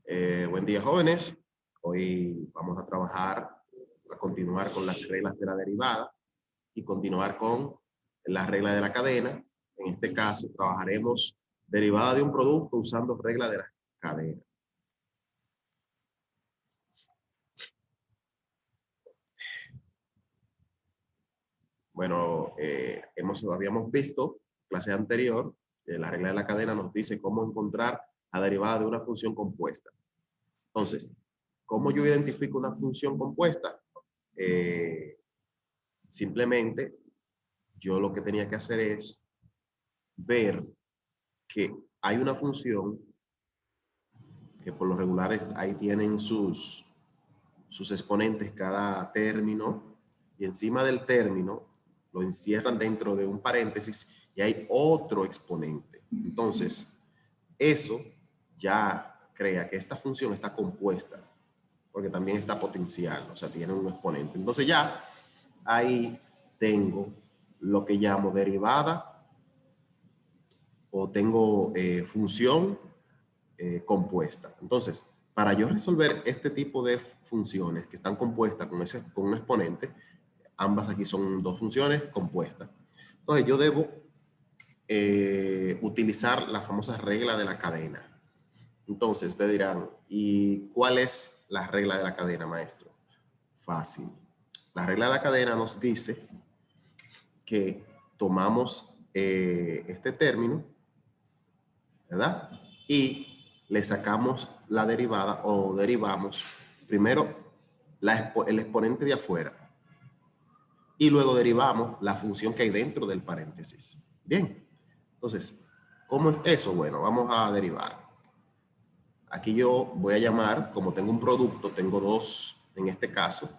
Buen día, jóvenes. Hoy vamos a continuar con las reglas de la derivada y continuar con las reglas de la cadena. En este caso, trabajaremos derivada de un producto usando reglas de la cadena. Bueno, habíamos visto clase anterior, la regla de la cadena nos dice cómo encontrar la derivada de una función compuesta. Entonces, ¿cómo yo identifico una función compuesta? Simplemente, yo lo que tenía que hacer es ver que hay una función que por lo regular ahí tienen sus exponentes cada término, y encima del término lo encierran dentro de un paréntesis y hay otro exponente. Entonces, eso ya crea que esta función está compuesta, porque también está potencial, o sea, tiene un exponente. Entonces ya ahí tengo lo que llamo derivada o tengo función compuesta. Entonces, para yo resolver este tipo de funciones que están compuestas con un exponente, ambas aquí son dos funciones compuestas. Entonces, yo debo utilizar la famosa regla de la cadena. Entonces, ustedes dirán, ¿y cuál es la regla de la cadena, maestro? Fácil. La regla de la cadena nos dice que tomamos este término, ¿verdad? Y le sacamos la derivada o derivamos primero el exponente de afuera y luego derivamos la función que hay dentro del paréntesis. Bien, entonces, ¿cómo es eso? Bueno, vamos a derivar. Aquí yo voy a llamar, como tengo un producto, tengo dos, en este caso,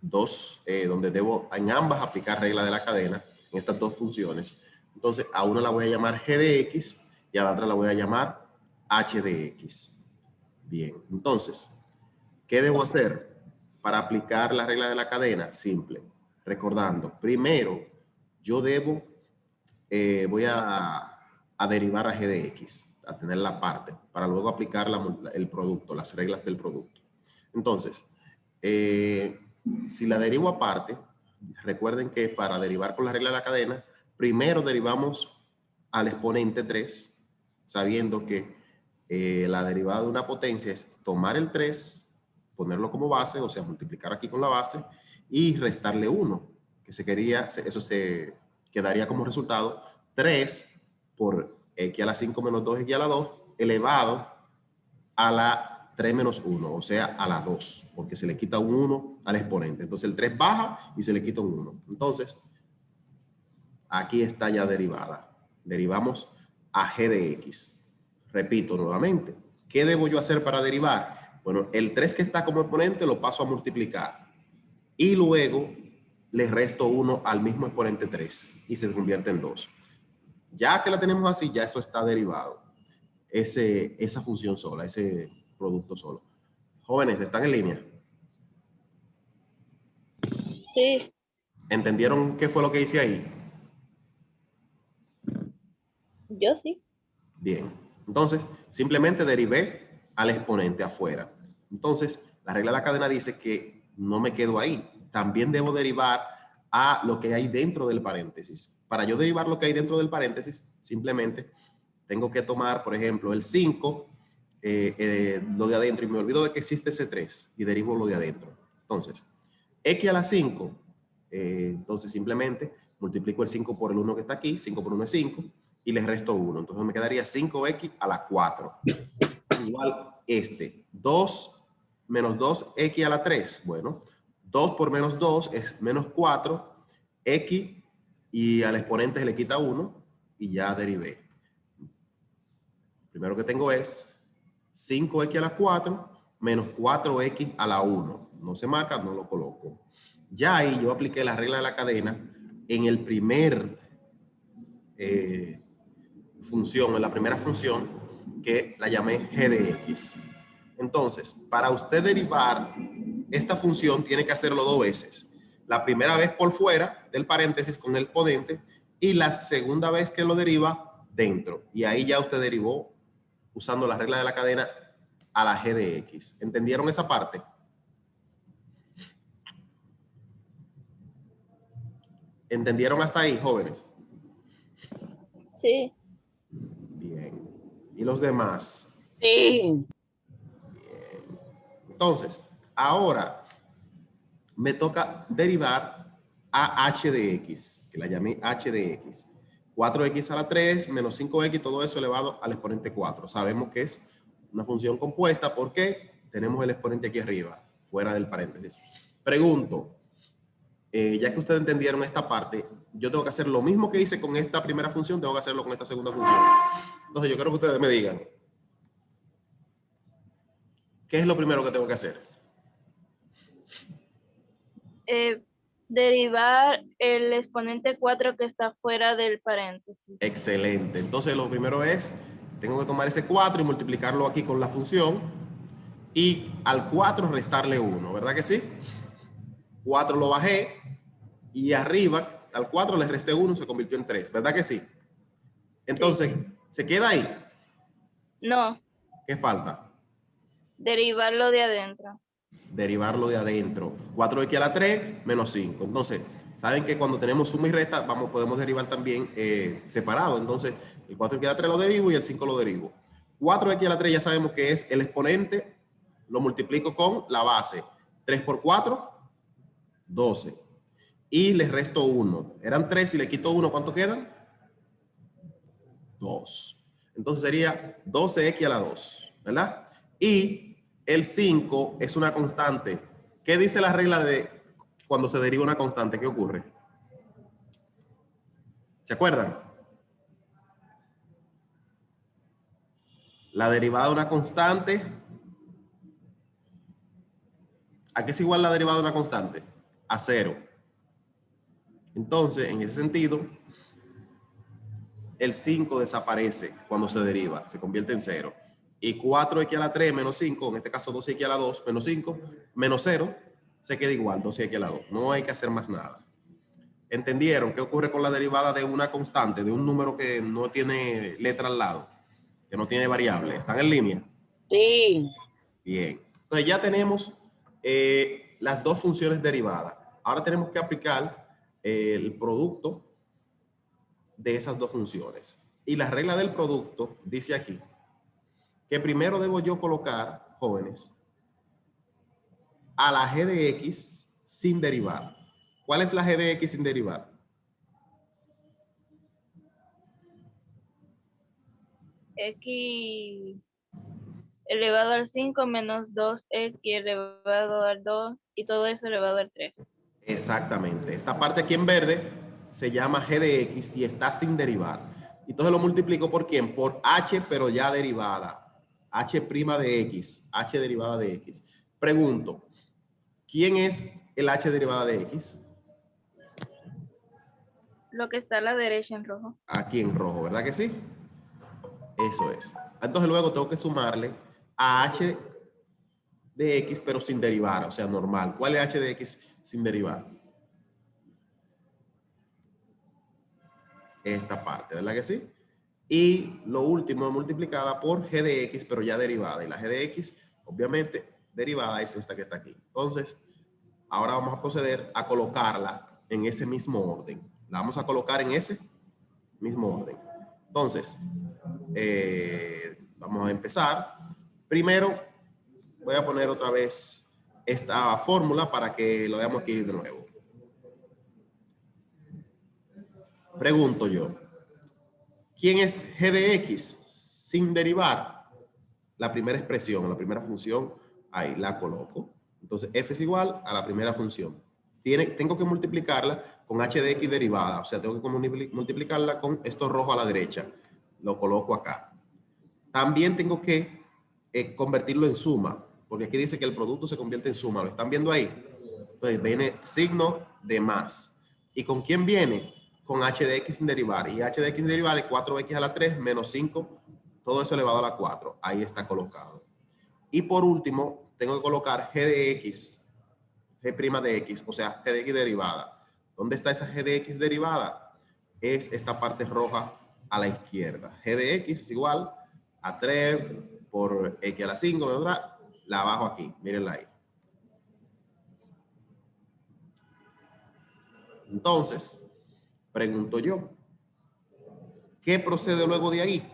dos, donde debo en ambas aplicar regla de la cadena, en estas dos funciones. Entonces, a una la voy a llamar g de x y a la otra la voy a llamar h de x. Bien, entonces, ¿qué debo hacer para aplicar la regla de la cadena? Simple. Recordando, primero, yo voy a derivar a g de x, a tener la parte, para luego aplicar el producto, las reglas del producto. Entonces, si la derivo aparte, recuerden que para derivar con la regla de la cadena, primero derivamos al exponente 3, sabiendo que la derivada de una potencia es tomar el 3, ponerlo como base, o sea, multiplicar aquí con la base, y restarle 1, que eso se quedaría como resultado 3 por x a la 5 menos 2x a la 2 elevado a la 3 menos 1, o sea, a la 2, porque se le quita un 1 al exponente. Entonces el 3 baja y se le quita un 1. Entonces, aquí está ya derivada. Derivamos a g de x. Repito nuevamente, ¿qué debo yo hacer para derivar? Bueno, el 3 que está como exponente lo paso a multiplicar. Y luego le resto 1 al mismo exponente 3 y se convierte en 2. Ya que la tenemos así, ya esto está derivado. Esa función sola, ese producto solo. Jóvenes, ¿están en línea? Sí. ¿Entendieron qué fue lo que hice ahí? Yo sí. Bien. Entonces, simplemente derivé al exponente afuera. Entonces, la regla de la cadena dice que no me quedo ahí. También debo derivar a lo que hay dentro del paréntesis. Para yo derivar lo que hay dentro del paréntesis, simplemente tengo que tomar, por ejemplo, el 5, lo de adentro, y me olvido de que existe ese 3 y derivo lo de adentro. Entonces, x a la 5, entonces simplemente multiplico el 5 por el 1 que está aquí, 5 por 1 es 5, y le resto 1. Entonces me quedaría 5x a la 4. Igual 2 menos 2x a la 3. Bueno, 2 por menos 2 es menos 4, x, y al exponente se le quita 1, y ya derivé. Primero que tengo es 5x a la 4 menos 4x a la 1. No se marca, no lo coloco. Ya ahí yo apliqué la regla de la cadena en el primer función, en la primera función, que la llamé g de x. Entonces, para usted derivar esta función, tiene que hacerlo dos veces. La primera vez por fuera del paréntesis con el exponente y la segunda vez que lo deriva dentro. Y ahí ya usted derivó usando la regla de la cadena a la g de x. ¿Entendieron esa parte? ¿Entendieron hasta ahí, jóvenes? Sí. Bien. ¿Y los demás? Sí. Bien. Entonces, ahora me toca derivar a h de x, que la llamé h de x. 4x a la 3 menos 5x, todo eso elevado al exponente 4. Sabemos que es una función compuesta porque tenemos el exponente aquí arriba, fuera del paréntesis. Pregunto, ya que ustedes entendieron esta parte, yo tengo que hacer lo mismo que hice con esta primera función, tengo que hacerlo con esta segunda función. Entonces yo quiero que ustedes me digan, ¿qué es lo primero que tengo que hacer? Derivar el exponente 4 que está fuera del paréntesis. Excelente. Entonces lo primero es, tengo que tomar ese 4 y multiplicarlo aquí con la función y al 4 restarle 1, ¿verdad que sí? 4 lo bajé y arriba al 4 le resté 1, se convirtió en 3, ¿verdad que sí? Entonces, ¿se queda ahí? No, ¿Qué falta? derivarlo de adentro. Derivarlo de adentro. 4x a la 3 menos 5. Entonces, saben que cuando tenemos suma y resta, podemos derivar también separado. Entonces, el 4x a la 3 lo derivo y el 5 lo derivo. 4x a la 3 ya sabemos que es el exponente, lo multiplico con la base. 3 por 4, 12. Y le resto 1. Eran 3, si le quito 1, ¿cuánto quedan? 2. Entonces sería 12x a la 2, ¿verdad? Y el 5 es una constante. ¿Qué dice la regla de cuando se deriva una constante? ¿Qué ocurre? ¿Se acuerdan? La derivada de una constante. ¿A qué es igual la derivada de una constante? A 0. Entonces, en ese sentido, el 5 desaparece cuando se deriva, se convierte en 0. Y 4x a la 3 menos 5, en este caso 12x a la 2 menos 5, menos 0, se queda igual, 12x a la 2. No hay que hacer más nada. ¿Entendieron qué ocurre con la derivada de una constante, de un número que no tiene letra al lado, que no tiene variable? ¿Están en línea? Sí. Bien. Entonces ya tenemos las dos funciones derivadas. Ahora tenemos que aplicar el producto de esas dos funciones. Y la regla del producto dice aquí que primero debo yo colocar, jóvenes, a la g de x sin derivar. ¿Cuál es la g de x sin derivar? X elevado al 5 menos 2x elevado al 2 y todo eso elevado al 3. Exactamente. Esta parte aquí en verde se llama g de x y está sin derivar. Entonces lo multiplico por quién? Por h, pero ya derivada. H' de x, h derivada de x. Pregunto, ¿quién es el h derivada de x? Lo que está a la derecha en rojo. Aquí en rojo, ¿verdad que sí? Eso es. Entonces luego tengo que sumarle a h de x, pero sin derivar, o sea, normal. ¿Cuál es h de x sin derivar? Esta parte, ¿verdad que sí? Y lo último, multiplicada por g de x, pero ya derivada. Y la g de x, obviamente, derivada es esta que está aquí. Entonces, ahora vamos a proceder a colocarla en ese mismo orden. La vamos a colocar en ese mismo orden. Entonces, vamos a empezar. Primero, voy a poner otra vez esta fórmula para que lo veamos aquí de nuevo. Pregunto yo, ¿quién es g de x sin derivar? La primera expresión, la primera función, ahí la coloco. Entonces, f es igual a la primera función. Tengo que multiplicarla con h de x derivada, o sea, tengo que multiplicarla con esto rojo a la derecha. Lo coloco acá. También tengo que convertirlo en suma, porque aquí dice que el producto se convierte en suma. ¿Lo están viendo ahí? Entonces, viene signo de más. ¿Y con quién viene? Con h de x sin derivar. Y h de x sin derivar es 4x a la 3 menos 5, todo eso elevado a la 4. Ahí está colocado. Y por último, tengo que colocar g de x, g' de x, o sea, g de x derivada. ¿Dónde está esa g de x derivada? Es esta parte roja a la izquierda. G de x es igual a 3 por X a la 5, ¿verdad? La bajo aquí, mírenla ahí. Entonces, pregunto yo, ¿qué procede luego de ahí?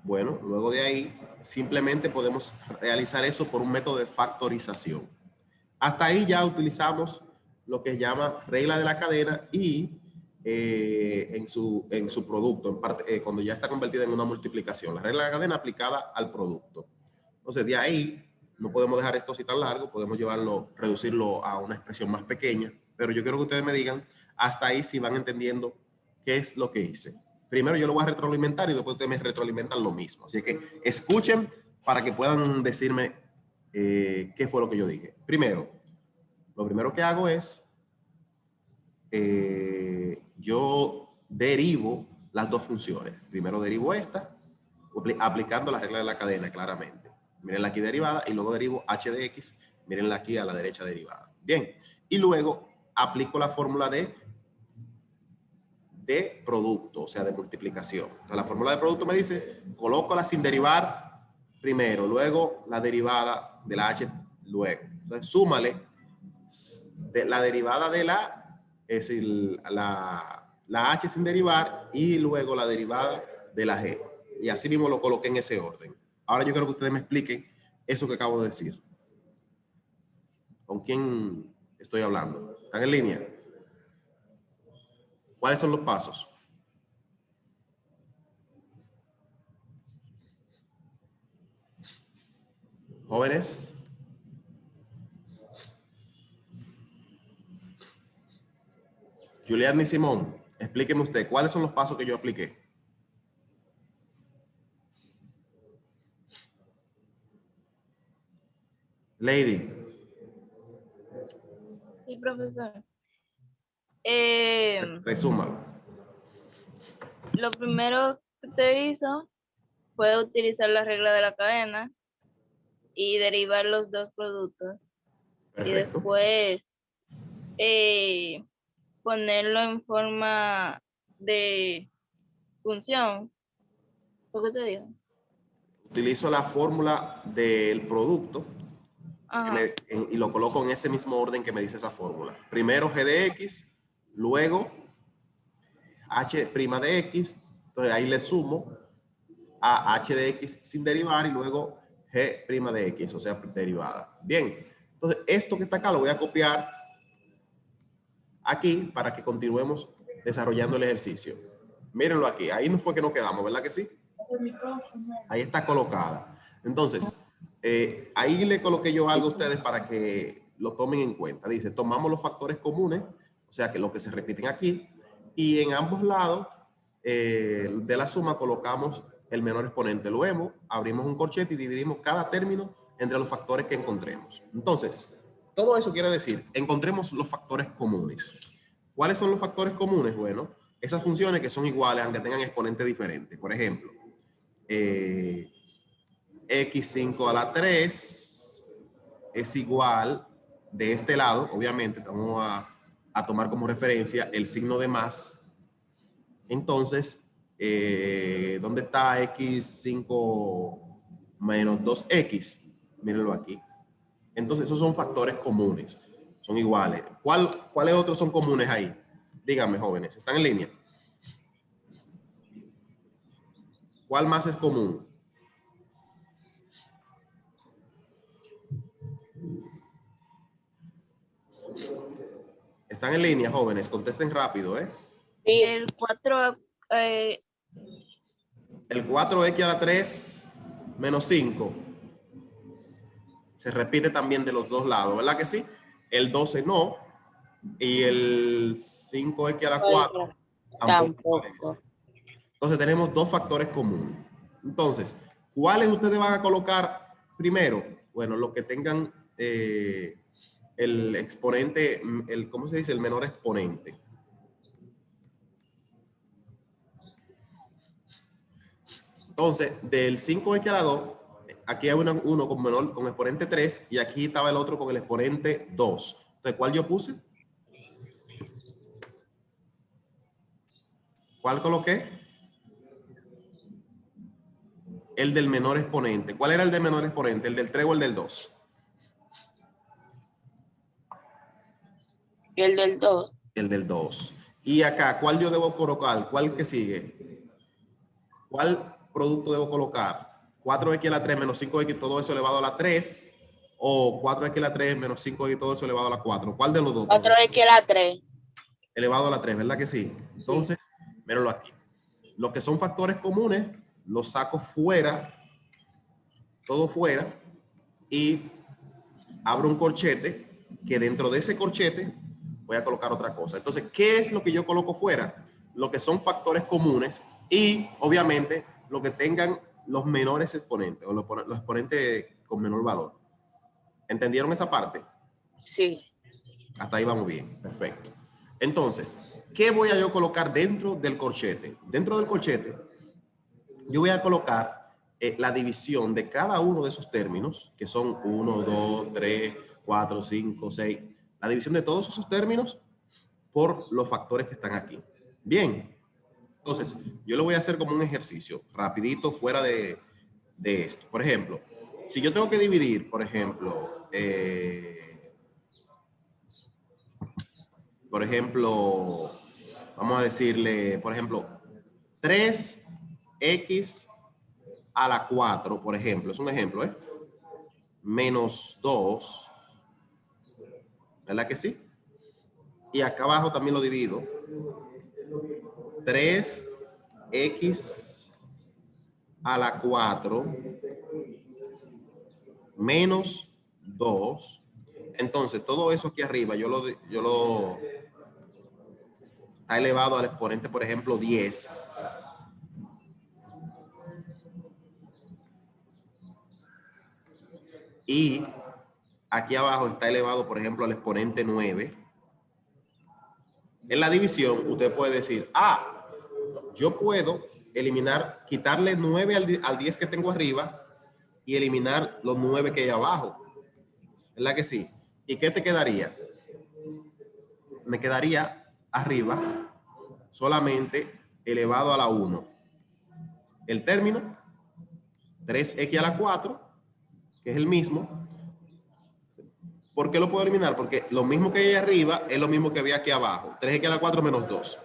Bueno, luego de ahí simplemente podemos realizar eso por un método de factorización. Hasta ahí ya utilizamos lo que se llama regla de la cadena y en su producto, en parte, cuando ya está convertida en una multiplicación. La regla de la cadena aplicada al producto. Entonces, de ahí no podemos dejar esto así tan largo, podemos reducirlo a una expresión más pequeña, pero yo quiero que ustedes me digan hasta ahí si van entendiendo qué es lo que hice. Primero yo lo voy a retroalimentar y después ustedes me retroalimentan lo mismo. Así que escuchen para que puedan decirme qué fue lo que yo dije. Primero, lo primero que hago es, yo derivo las dos funciones. Primero derivo esta, aplicando la regla de la cadena claramente. Mírenla aquí derivada y luego derivo h de x. Mírenla aquí a la derecha derivada. Bien. Y luego aplico la fórmula de producto, o sea, de multiplicación. Entonces, la fórmula de producto me dice, colócala sin derivar primero, luego la derivada de la h luego. Entonces, súmale la derivada de es decir, la h sin derivar y luego la derivada de la g. Y así mismo lo coloqué en ese orden. Ahora yo quiero que ustedes me expliquen eso que acabo de decir. ¿Con quién estoy hablando? ¿Están en línea? ¿Cuáles son los pasos? Jóvenes. Julián y Simón, explíqueme usted, ¿cuáles son los pasos que yo apliqué? Lady. Sí, profesor. Resúmalo. Lo primero que usted hizo fue utilizar la regla de la cadena y derivar los dos productos. Y Perfecto. después ponerlo en forma de función. ¿Por qué te digo? Utilizo la fórmula del producto y lo coloco en ese mismo orden que me dice esa fórmula. Primero g de x, luego h' de x, entonces ahí le sumo a h de x sin derivar y luego g' de x, o sea, derivada. Bien, entonces esto que está acá lo voy a copiar aquí para que continuemos desarrollando el ejercicio. Mírenlo aquí, ahí no fue que nos quedamos, ¿verdad que sí? Ahí está colocada. Entonces, ahí le coloqué yo algo a ustedes para que lo tomen en cuenta. Dice, tomamos los factores comunes, o sea, que lo que se repiten aquí, y en ambos lados de la suma colocamos el menor exponente. Lo vemos, abrimos un corchete y dividimos cada término entre los factores que encontremos. Entonces, todo eso quiere decir, encontremos los factores comunes. ¿Cuáles son los factores comunes? Bueno, esas funciones que son iguales aunque tengan exponentes diferentes. Por ejemplo, x5 a la 3 es igual, de este lado, obviamente, vamos a tomar como referencia el signo de más. Entonces, ¿dónde está x5 menos 2x? Mírenlo aquí. Entonces, esos son factores comunes, son iguales. ¿Cuáles otros son comunes ahí? Díganme, jóvenes, ¿están en línea? ¿Cuál más es común? Están en línea, jóvenes, contesten rápido, ¿eh? Sí. El 4, El 4x a la 3 menos 5 se repite también de los dos lados, ¿verdad que sí? El 12 no, y el 5x a la 4 tampoco aparece. Entonces tenemos dos factores comunes. Entonces, ¿cuáles ustedes van a colocar primero? Bueno, los que tengan el exponente, ¿cómo se dice? El menor exponente. Entonces, del 5x a la 2, aquí hay uno con exponente 3 y aquí estaba el otro con el exponente 2. Entonces, ¿cuál yo puse? ¿Cuál coloqué? el del menor exponente. ¿Cuál era el del menor exponente? ¿El del 3 o el del 2? El del 2. El del 2. Y acá, ¿cuál yo debo colocar? ¿Cuál que sigue? ¿Cuál producto debo colocar? 4x a la 3 menos 5x, todo eso elevado a la 3. O 4x a la 3 menos 5x, todo eso elevado a la 4. ¿Cuál de los dos? 4x a la 3. Elevado a la 3, ¿verdad que sí? Entonces, míralo aquí. Los que son factores comunes, los saco fuera, todo fuera, y abro un corchete, que dentro de ese corchete voy a colocar otra cosa. Entonces, ¿qué es lo que yo coloco fuera? Lo que son factores comunes y, obviamente, lo que tengan los menores exponentes o los exponentes con menor valor. ¿Entendieron esa parte? Sí. Hasta ahí vamos bien. Perfecto. Entonces, ¿qué voy a yo colocar dentro del corchete? Dentro del corchete, yo voy a colocar la división de cada uno de esos términos, que son 1, 2, 3, 4, 5, 6. La división de todos esos términos por los factores que están aquí. Bien. Entonces, yo lo voy a hacer como un ejercicio, rapidito, fuera de esto. Por ejemplo, si yo tengo que dividir, por ejemplo, vamos a decirle, por ejemplo, 3x a la 4, por ejemplo, es un ejemplo, ¿eh? Menos 2, ¿verdad que sí? Y acá abajo también lo divido. 3x a la 4 menos 2. Entonces, todo eso aquí arriba, yo lo está elevado al exponente, por ejemplo, 10. Y aquí abajo está elevado, por ejemplo, al exponente 9. En la división, usted puede decir, yo puedo eliminar, quitarle 9 al 10 que tengo arriba y eliminar los 9 que hay abajo. ¿Verdad que sí? ¿Y qué te quedaría? Me quedaría arriba solamente elevado a la 1. El término, 3x a la 4, que es el mismo. ¿Por qué lo puedo eliminar? Porque lo mismo que hay arriba es lo mismo que había aquí abajo. 3x a la 4 menos 2.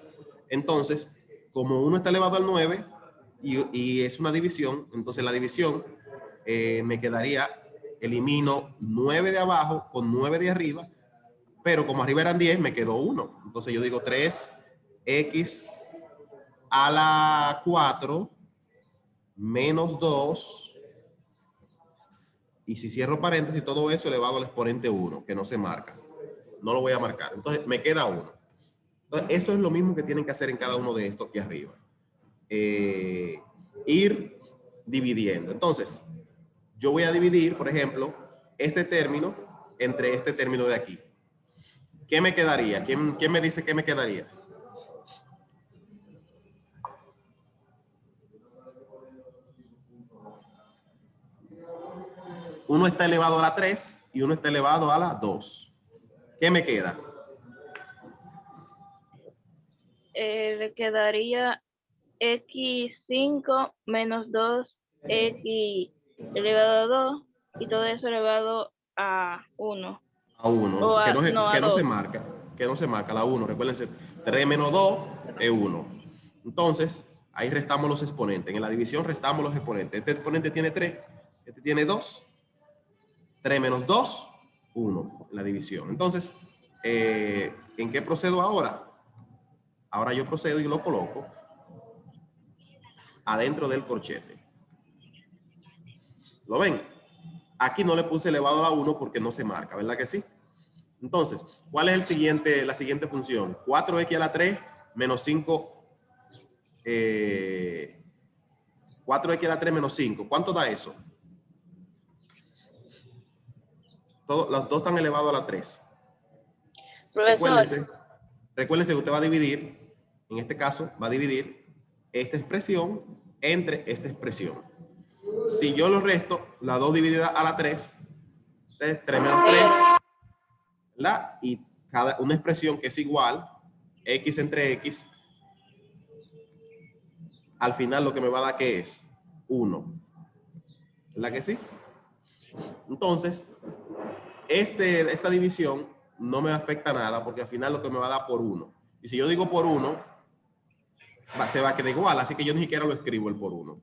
Entonces, como uno está elevado al 9 y es una división, entonces la división me quedaría, elimino 9 de abajo con 9 de arriba, pero como arriba eran 10, me quedó 1. Entonces yo digo 3x a la 4 menos 2. Y si cierro paréntesis, todo eso elevado al exponente 1, que no se marca. No lo voy a marcar. Entonces, me queda 1. Entonces, eso es lo mismo que tienen que hacer en cada uno de estos aquí arriba. Ir dividiendo. Entonces, yo voy a dividir, por ejemplo, este término entre este término de aquí. ¿Qué me quedaría? ¿Quién me dice qué me quedaría? Uno está elevado a la 3 y uno está elevado a la 2. ¿Qué me queda? Le quedaría x5 menos 2x elevado a 2 y todo eso elevado a 1. A 1, O que a, no, a no 2. se marca. Que no se marca, la 1. Recuérdense, 3 menos 2 es 1. Entonces, ahí restamos los exponentes. En la división restamos los exponentes. Este exponente tiene 3, este tiene 2. 3 menos 2, 1. En la división. Entonces, ¿en qué procedo ahora? Ahora yo procedo y lo coloco adentro del corchete. ¿Lo ven? Aquí no le puse elevado a la 1 porque no se marca, ¿verdad que sí? Entonces, ¿cuál es la siguiente función? 4x a la 3 menos 5. 4x a la 3 menos 5. ¿Cuánto da eso? Los dos están elevados a la 3. Profesor. Recuérdense que usted va a dividir, en este caso, va a dividir esta expresión entre esta expresión. Si yo lo resto, la 2 dividida a la 3, 3 menos 3, ¿verdad? Y una expresión que es igual, x entre x, al final lo que me va a dar, ¿qué es? 1. ¿Verdad que sí? Entonces, esta división no me afecta nada porque al final lo que me va a dar por 1. Y si yo digo por 1, se va a quedar igual. Así que yo ni siquiera lo escribo el por 1.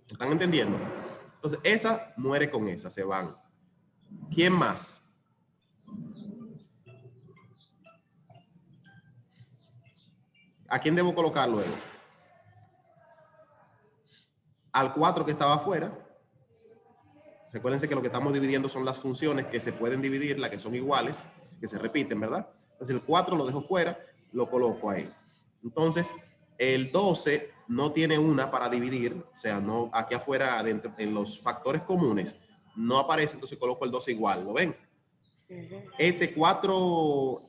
¿Están entendiendo? Entonces, esa muere con esa, se van. ¿Quién más? ¿A quién debo colocar luego? Al 4 que estaba afuera. Recuérdense que lo que estamos dividiendo son las funciones que se pueden dividir, las que son iguales, que se repiten, ¿verdad? Entonces el 4 lo dejo fuera, lo coloco ahí. Entonces, el 12 no tiene una para dividir, o sea, no aquí afuera, adentro, en los factores comunes, no aparece, entonces coloco el 12 igual, ¿lo ven? Este 4x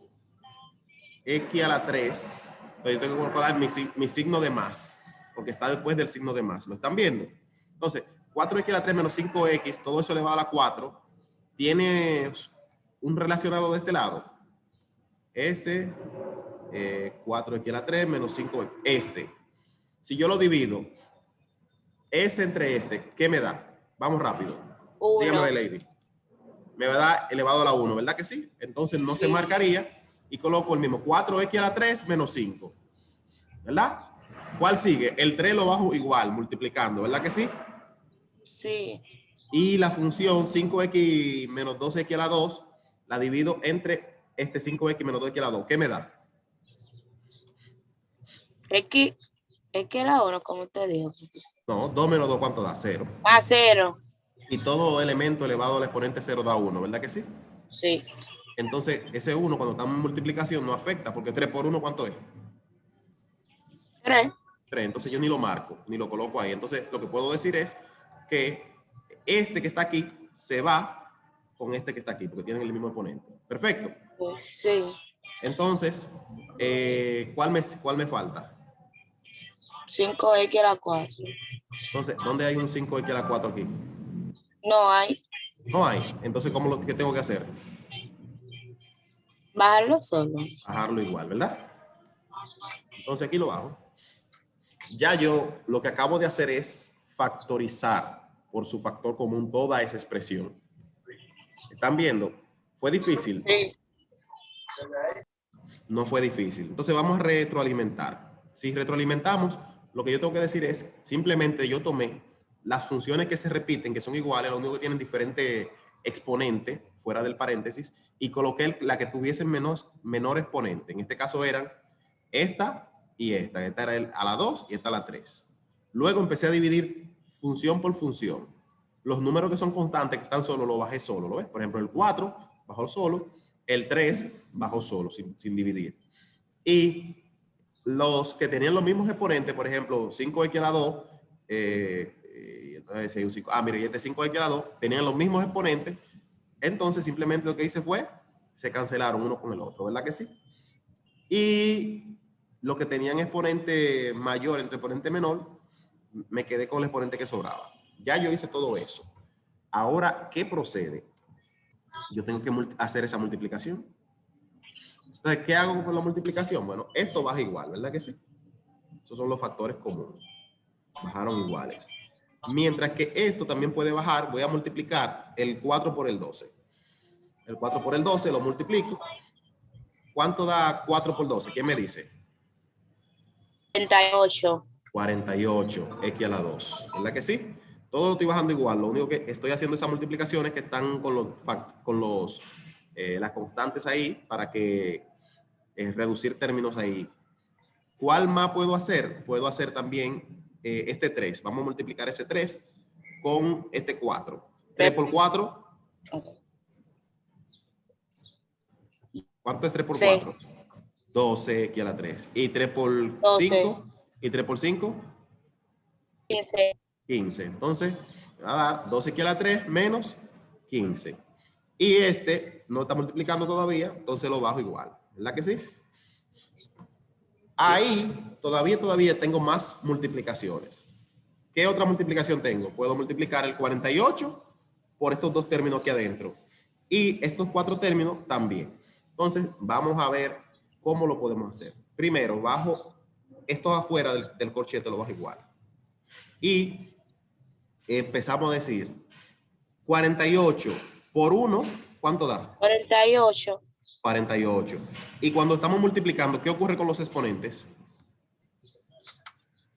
a la 3, pues yo tengo que colocar mi signo de más, porque está después del signo de más, ¿lo están viendo? Entonces, 4x a la 3 menos 5x, todo eso elevado a la 4, tiene un relacionado de este lado. Ese, 4x a la 3 menos 5x. Este. Si yo lo divido, ese entre este, ¿qué me da? Vamos rápido. 1. Dígame, Lady. Me va a dar elevado a la 1, ¿verdad que sí? Entonces no se marcaría y coloco el mismo 4x a la 3 menos 5. ¿Verdad? ¿Cuál sigue? El 3 lo bajo igual, multiplicando, ¿verdad que sí? Sí. Y la función 5x menos 2x a la 2 la divido entre este 5x menos 2x a la 2. ¿Qué me da? X a la 1, como usted dijo. No, 2 menos 2, ¿cuánto da? 0. A 0. Y todo elemento elevado al exponente 0 da 1, ¿verdad que sí? Sí. Entonces, ese 1 cuando estamos en multiplicación no afecta, porque 3 por 1, ¿cuánto es? 3. 3. Entonces yo ni lo marco, ni lo coloco ahí. Entonces, lo que puedo decir es que este que está aquí se va con este que está aquí, porque tienen el mismo exponente. Perfecto. Sí. Entonces, ¿cuál me falta? 5x a la 4. Entonces, ¿dónde hay un 5x a la 4 aquí? No hay. No hay. Entonces, ¿qué tengo que hacer? Bajarlo solo. Bajarlo igual, ¿verdad? Entonces, aquí lo bajo. Ya yo lo que acabo de hacer es factorizar por su factor común toda esa expresión. ¿Están viendo? ¿Fue difícil? Sí. No fue difícil. Entonces vamos a retroalimentar. Si retroalimentamos, lo que yo tengo que decir es, simplemente yo tomé las funciones que se repiten, que son iguales, lo único que tienen diferente exponente, fuera del paréntesis, y coloqué la que tuviese menor exponente. En este caso eran esta y esta. Esta era a la 2 y esta a la 3. Luego empecé a dividir función por función. Los números que son constantes, que están solo, lo bajé solo, ¿lo ves? Por ejemplo, el 4 bajó solo, el 3 bajó solo, sin dividir. Y los que tenían los mismos exponentes, por ejemplo, 5x a la 2, mire, y este 5x a la 2, tenían los mismos exponentes, entonces simplemente lo que hice fue, se cancelaron uno con el otro, ¿verdad que sí? Y lo que tenían exponente mayor entre exponente menor, me quedé con el exponente que sobraba. Ya yo hice todo eso. Ahora, ¿qué procede? Yo tengo que hacer esa multiplicación. Entonces, ¿qué hago con la multiplicación? Bueno, esto baja igual, ¿verdad que sí? Esos son los factores comunes. Bajaron iguales. Mientras que esto también puede bajar, voy a multiplicar el 4 por el 12. El 4 por el 12 lo multiplico. ¿Cuánto da 4 por 12? ¿Quién me dice? 38. 48, x a la 2. ¿Verdad que sí? Todo lo estoy bajando igual. Lo único que estoy haciendo esas multiplicaciones que están con las constantes ahí para que reducir términos ahí. ¿Cuál más puedo hacer? Puedo hacer también este 3. Vamos a multiplicar ese 3 con este 4. 3 por 4. ¿Cuánto es 3 por 4? 12 aquí a la 3. ¿Y 3 por 5? ¿Y 3 por 5? 15. 15. Entonces, me va a dar 12 aquí a la 3 menos 15. Y este no está multiplicando todavía, entonces lo bajo igual. ¿Verdad que sí? Ahí todavía tengo más multiplicaciones. ¿Qué otra multiplicación tengo? Puedo multiplicar el 48 por estos dos términos aquí adentro. Y estos 4 términos también. Entonces, vamos a ver cómo lo podemos hacer. Primero, bajo esto afuera del corchete, lo bajo igual. Y empezamos a decir, 48 por 1, ¿cuánto da? 48. 48. Y cuando estamos multiplicando, ¿qué ocurre con los exponentes?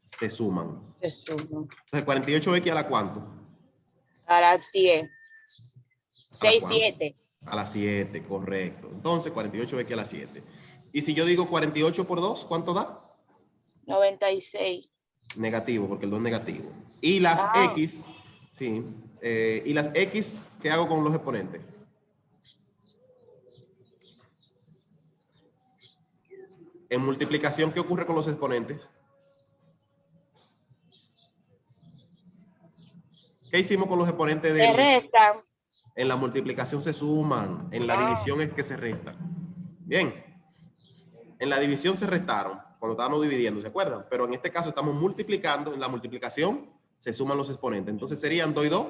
Se suman. Se suma. Entonces, 48x a la ¿cuánto? A las 10. ¿A la 6, cuánto? 7. A la 7, correcto. Entonces, 48x a la 7. Y si yo digo 48 por 2, ¿cuánto da? 96. Negativo, porque el 2 es negativo. Y las X, sí. Y las X, ¿qué hago con los exponentes? En multiplicación, ¿qué ocurre con los exponentes? ¿Qué hicimos con los exponentes Se restan. En la multiplicación se suman, en la división es que se restan. Bien. En la división se restaron, cuando estábamos dividiendo, ¿se acuerdan? Pero en este caso estamos multiplicando, en la multiplicación se suman los exponentes. Entonces serían 2 y 2.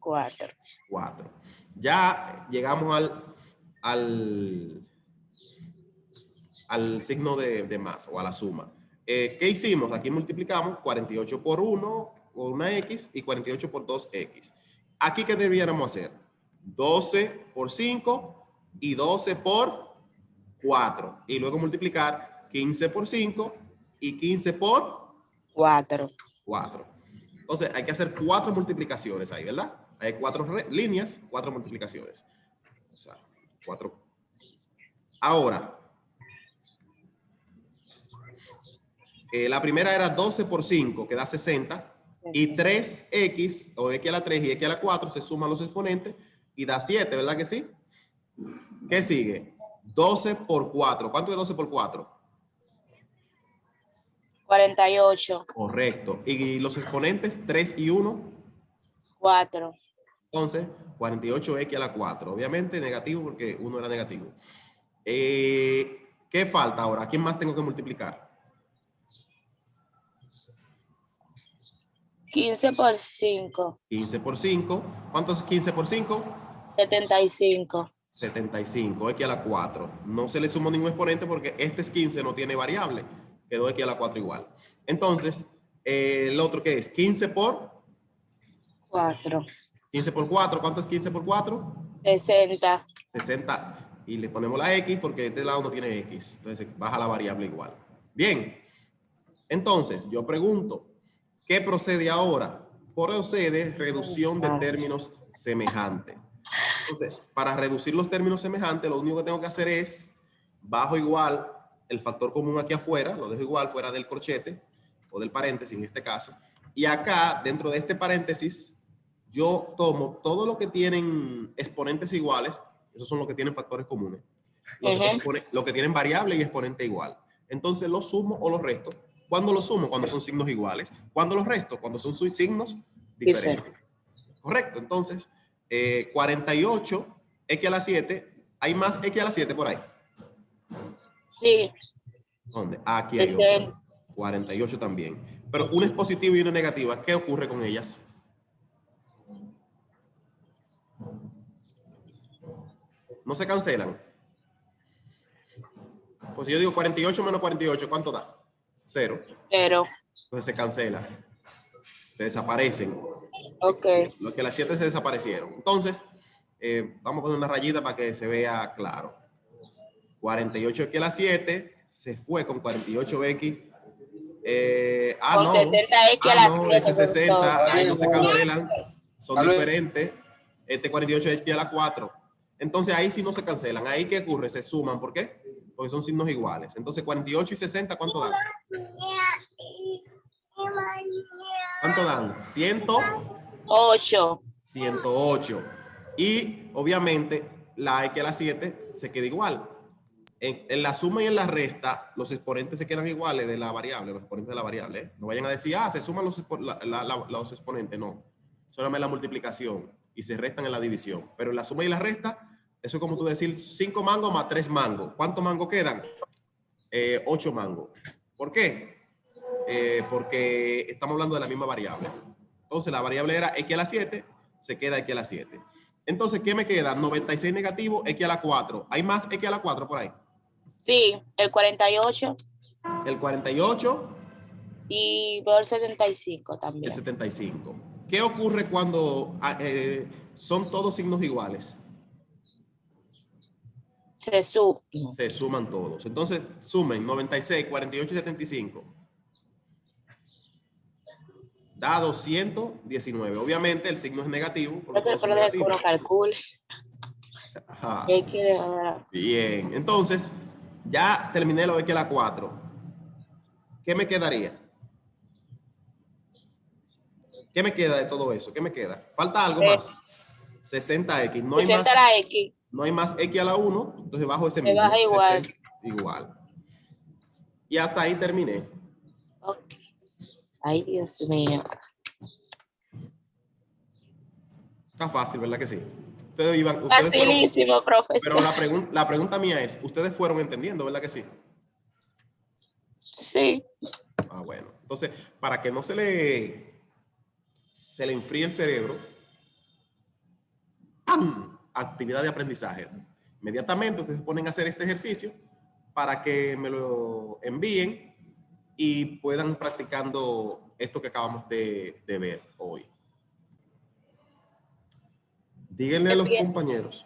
4. 4. Ya llegamos al signo de más o a la suma. ¿Qué hicimos? Aquí multiplicamos 48 por 1 por una X y 48 por 2X. Aquí, ¿qué debiéramos hacer? 12 por 5 y 12 por 4. Y luego multiplicar 15 por 5 y 15 por 4. 4. Entonces, hay que hacer 4 multiplicaciones ahí, ¿verdad? Hay 4 líneas, 4 multiplicaciones. O sea, 4. Ahora, la primera era 12 por 5, que da 60. Y 3x, o x a la 3 y x a la 4, se suman los exponentes y da 7, ¿verdad que sí? ¿Qué sigue? 12 por 4. ¿Cuánto es 12 por 4? 48. Correcto. ¿Y los exponentes 3 y 1? 4. Entonces, 48x a la 4. Obviamente negativo porque 1 era negativo. ¿Qué falta ahora? ¿A quién más tengo que multiplicar? 15 por 5. 15 por 5. ¿Cuánto es 15 por 5? 75. 75, x a la 4. No se le sumó ningún exponente porque este es 15, no tiene variable. Quedó x a la 4 igual. Entonces, el otro que es 15 por 4. 15 por 4. ¿Cuánto es 15 por 4? 60. 60. Y le ponemos la x porque este lado no tiene x. Entonces baja la variable igual. Bien. Entonces, yo pregunto, ¿qué procede ahora? Procede reducción de términos semejantes. Entonces, para reducir los términos semejantes, lo único que tengo que hacer es bajo igual el factor común aquí afuera, lo dejo igual fuera del corchete o del paréntesis en este caso. Y acá, dentro de este paréntesis, yo tomo todo lo que tienen exponentes iguales, esos son los que tienen factores comunes, lo que tienen variable y exponente igual. Entonces, los sumo o los resto. ¿Cuándo los sumo? Cuando son signos iguales. ¿Cuándo los resto? Cuando son signos diferentes. Correcto. Entonces, 48, x a la 7. ¿Hay más x a la 7 por ahí? Sí. ¿Dónde? Aquí hay otro. 48 también. Pero una es positiva y una es negativa. ¿Qué ocurre con ellas? No se cancelan. Pues si yo digo 48 menos 48, ¿cuánto da? 0. 0. Entonces se cancela. Se desaparecen. Ok. Los que las 7 se desaparecieron. Entonces, vamos a poner una rayita para que se vea claro. 48 x a la 7 se fue con 48x. Con 60x a la 7. Ese 60, ahí no se cancelan. Son diferentes. Este 48x a la 4. Entonces ahí sí no se cancelan. Ahí ¿qué ocurre? Se suman. ¿Por qué? Porque son signos iguales. Entonces 48 y 60, ¿cuánto dan? ¿Cuánto dan? 8. 108. Y obviamente la x a la 7 se queda igual. En la suma y en la resta, los exponentes se quedan iguales de la variable, los exponentes de la variable. ¿Eh? No vayan a decir, se suman los exponentes. No. Solamente la multiplicación y se restan en la división. Pero en la suma y la resta, eso es como tú decir 5 mangos más 3 mangos. ¿Cuántos mangos quedan? 8 mangos. ¿Por qué? Porque estamos hablando de la misma variable. Entonces la variable era x a la 7, se queda x a la 7. Entonces, ¿qué me queda? 96 negativo, x a la 4. ¿Hay más x a la 4 por ahí? Sí, el 48. El 48. Y veo el 75 también. El 75. ¿qué ocurre cuando son todos signos iguales? Se suman todos. Entonces, sumen 96, 48 y 75. Da 219. Obviamente, el signo es negativo. Porque todos son negativos. Ajá. Bien. Entonces, ya terminé lo de que la 4. ¿Qué me quedaría? ¿Qué me queda de todo eso? ¿Qué me queda? Falta algo más. 60x. No hay más. No hay más x a la 1. Entonces bajo ese mismo. Baja igual. 60, igual. Y hasta ahí terminé. Ok. Ay, Dios mío. Está fácil, ¿verdad que sí? Ustedes Facilísimo, fueron, profesor. pero la pregunta mía es, ustedes fueron entendiendo, ¿verdad que sí? Sí. Ah, bueno. Entonces, para que no se le enfríe el cerebro, ¡pam! Actividad de aprendizaje. Inmediatamente ustedes se ponen a hacer este ejercicio para que me lo envíen y puedan ir practicando esto que acabamos de ver hoy. Díganle a los compañeros.